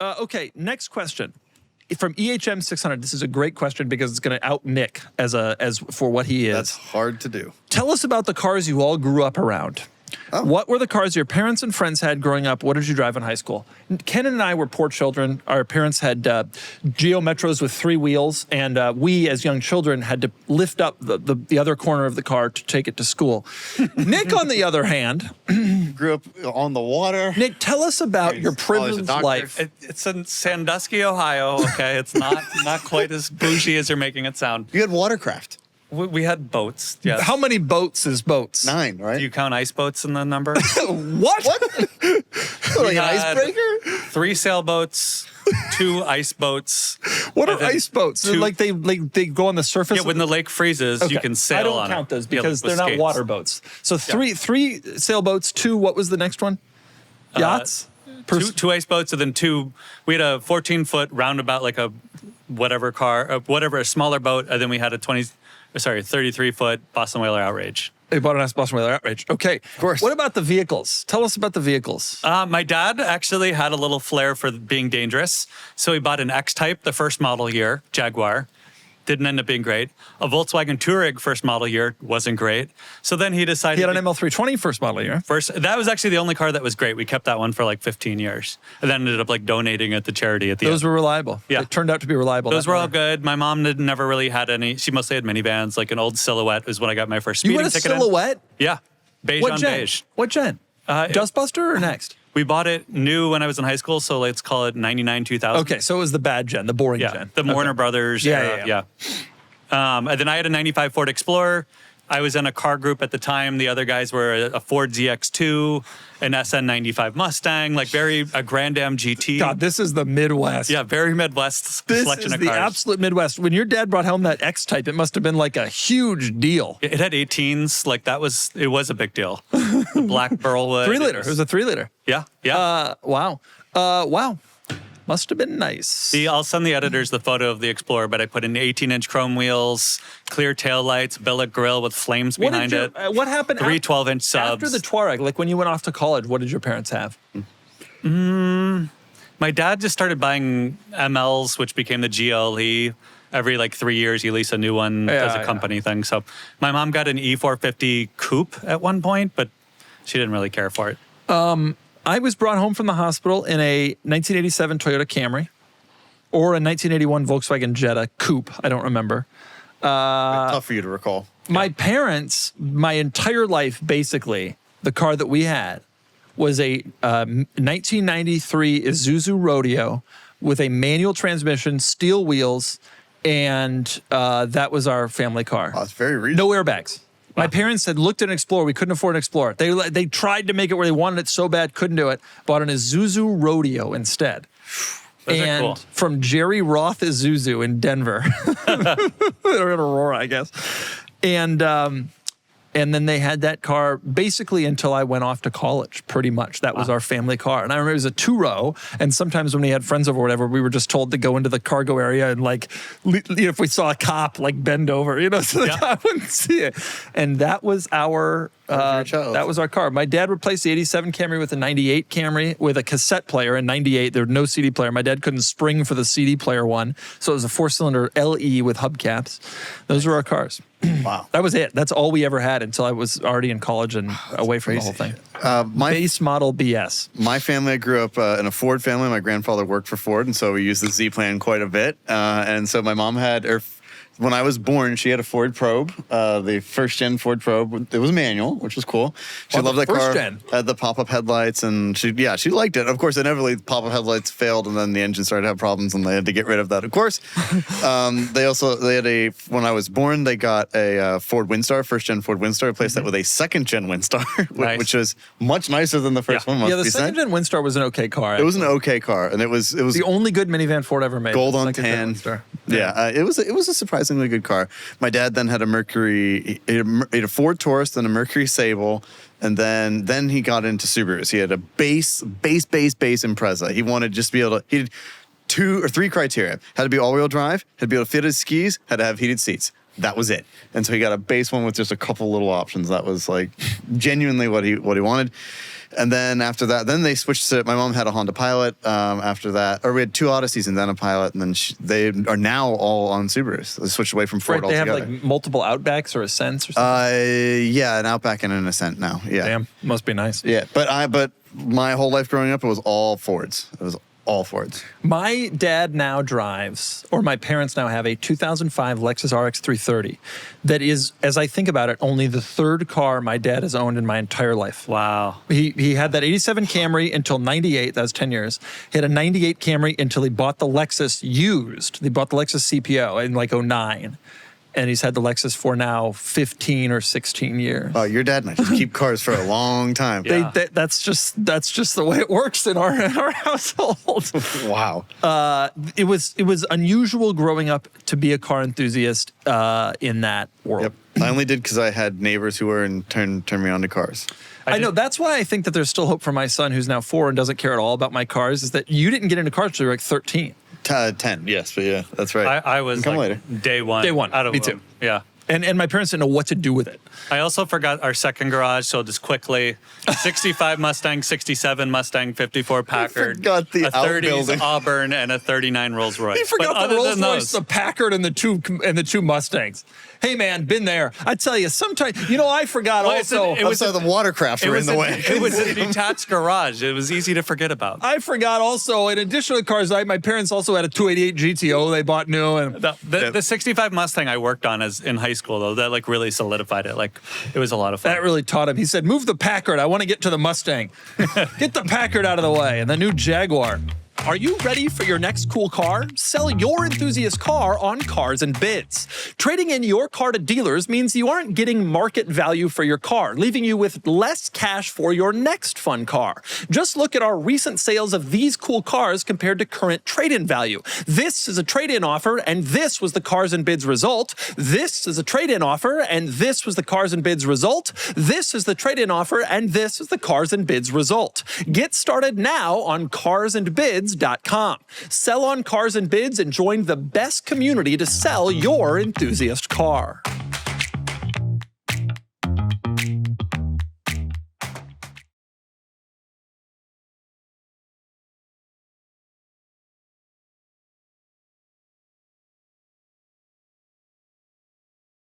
Okay, next question. From EHM 600, this is a great question because it's going to out Nick as for what he is. That's hard to do. Tell us about the cars you all grew up around. Oh. What were the cars your parents and friends had growing up? What did you drive in high school? Ken and I were poor children. Our parents had Geo Metros with 3 wheels, and we, as young children, had to lift up the other corner of the car to take it to school. Nick, on the other hand, grew up on the water. Nick, tell us about your privileged life. It's in Sandusky, Ohio. Okay, it's not quite as bougie as you're making it sound. You had watercraft. We had boats. Yes. How many boats is boats? 9, right? Do you count ice boats in the number? What? Like an icebreaker? 3 sailboats, 2 ice boats. What are ice boats? Like they go on the surface? Yeah, when the lake freezes, you can sail on it. I don't count those because they're not water boats. So three sailboats, 2, what was the next one? Yachts? 2 ice boats, and then 2, we had a 14-foot roundabout, like a whatever car, a smaller boat, and then we had a 33-foot Boston Whaler Outrage. They bought a nice Boston Whaler Outrage. Okay. Of course. What about the vehicles? Tell us about the vehicles. My dad actually had a little flair for being dangerous. So he bought an X-Type the first model year, Jaguar. Didn't end up being great. A Volkswagen Touareg first model year wasn't great. So then he decided... He had an ML320 first model year. That was actually the only car that was great. We kept that one for like 15 years. And then ended up like donating it to charity at the end. Those were reliable. Yeah. They turned out to be reliable. Those were all good. My mom never really had any. She mostly had minivans. Like an old Silhouette was when I got my first speeding ticket. You had a Silhouette? Yeah. Beige what on gen? beige. What gen? Dustbuster or Next? We bought it new when I was in high school, so let's call it 99, 2000. Okay, so it was the bad gen, the boring gen. The Warner Brothers era. Yeah. And then I had a 95 Ford Explorer. I was in a car group at the time. The other guys were a Ford ZX2, an SN95 Mustang, like a Grand Am GT. God, this is the Midwest. Yeah, very Midwest selection of cars. This is the absolute Midwest. When your dad brought home that X-Type, it must have been like a huge deal. It had 18s. Like it was a big deal. The black Burlwood. 3-liter. It was a 3-liter. Yeah, yeah. Wow. Wow. Must have been nice. I'll send the editors the photo of the Explorer, but I put in 18-inch chrome wheels, clear taillights, billet grille with flames behind it. What happened? 3 12-inch subs. After the Touareg, like when you went off to college, what did your parents have? My dad just started buying MLs, which became the GLE. Every like 3 years, you lease a new one as a company thing. So my mom got an E450 coupe at one point, but she didn't really care for it. I was brought home from the hospital in a 1987 Toyota Camry or a 1981 Volkswagen Jetta coupe. I don't remember. Tough for you to recall. My parents, my entire life, basically, the car that we had was a 1993 Isuzu Rodeo with a manual transmission, steel wheels, and that was our family car. Oh, it's very reasonable. No airbags. My parents had looked at an Explorer. We couldn't afford an Explorer. They tried to make it where they wanted it so bad, couldn't do it. Bought an Isuzu Rodeo instead. Those are cool. From Jerry Roth Isuzu in Denver. Or in Aurora, I guess. And then they had that car basically until I went off to college, pretty much. That was our family car. And I remember it was a 2-row. And sometimes when we had friends over or whatever, we were just told to go into the cargo area and if we saw a cop, bend over, so the cop wouldn't see it. And that was our car. My dad replaced the 87 Camry with a 98 Camry with a cassette player in 98. There was no CD player. My dad couldn't spring for the CD player one. So it was a 4-cylinder LE with hubcaps. Those were our cars. Wow. That was it. That's all we ever had until I was already in college and away from the whole thing. Base model BS. My family, I grew up in a Ford family. My grandfather worked for Ford, and so we used the Z-Plan quite a bit. And so my mom had, when I was born, she had a Ford Probe, the first-gen Ford Probe. It was manual, which was cool. She loved that car. First-gen. Had the pop-up headlights, and she liked it. Of course, inevitably, pop-up headlights failed, and then the engine started to have problems, and they had to get rid of that, of course. When I was born, they got a Ford Windstar, first-gen Ford Windstar, replaced that with a second-gen Windstar, which was much nicer than the first one. Yeah, the second-gen Windstar was an okay car. It was an okay car, and it was the only good minivan Ford ever made. Gold on tan. Yeah, it was a surprisingly good car. My dad then had a Mercury, he had a Ford Taurus, then a Mercury Sable, and then he got into Subarus. He had a base Impreza. He wanted just to be able to, he had 2 or 3 criteria. Had to be all-wheel drive, had to be able to fit his skis, had to have heated seats. That was it. And so he got a base one with just a couple little options. That was genuinely what he wanted. And then after that, then they switched to, my mom had a Honda Pilot after that, or we had 2 Odysseys and then a Pilot, and then they are now all on Subarus. They switched away from Ford They have altogether. like multiple Outbacks or Ascents or something. Yeah, an Outback and an Ascent now. Yeah. Damn, must be nice. Yeah, but my whole life growing up, it was all Fords. It was all Fords. My dad now drives, or my parents now have a 2005 Lexus RX 330 that is, as I think about it, only the 3rd car my dad has owned in my entire life. Wow. He had that 87 Camry until 98. That was 10 years. He had a 98 Camry until he bought the Lexus used. He bought the Lexus CPO in like 09. And he's had the Lexus for now 15 or 16 years. Oh, your dad and I just keep cars for a long time. Yeah. That's just the way it works in our household. Wow. It was unusual growing up to be a car enthusiast in that world. Yep. I only did because I had neighbors who were and turned me on to cars. I know. That's why I think that there's still hope for my son, who's now 4 and doesn't care at all about my cars, is that you didn't get into cars until you were like 13. 10, yes, but yeah, that's right. I was Come like later. day one. Day one. Out of Me them. too. Yeah. And my parents didn't know what to do with it. I also forgot our second garage, so just quickly, 65 Mustang, 67 Mustang, 54 Packard, forgot the a 30s outbuilding. Auburn, and a 39 Rolls Royce. He forgot But the other Rolls than Royce, those- the Packard, and the two Mustangs. Hey man, been there. I tell you, sometimes I forgot Well, also. it was I'm sorry, the watercraft were in the way. It was a detached garage. It was easy to forget about. I forgot also, in addition to cars, my parents also had a 288 GTO they bought new. And The 65 Mustang I worked on as in high school, though, that like really solidified it. Like, it was a lot of fun. that really taught him. He said, move the Packard. I want to get to the Mustang. Get the Packard out of the way. And the new Jaguar. Are you ready for your next cool car? Sell your enthusiast car on Cars and Bids. Trading in your car to dealers means you aren't getting market value for your car, leaving you with less cash for your next fun car. Just look at our recent sales of these cool cars compared to current trade-in value. This is a trade-in offer, and this was the Cars and Bids result. This is a trade-in offer, and this was the Cars and Bids result. This is the trade-in offer, and this is the Cars and Bids result. Get started now on carsandbids.com. Sell on Cars and Bids and join the best community to sell your enthusiast car.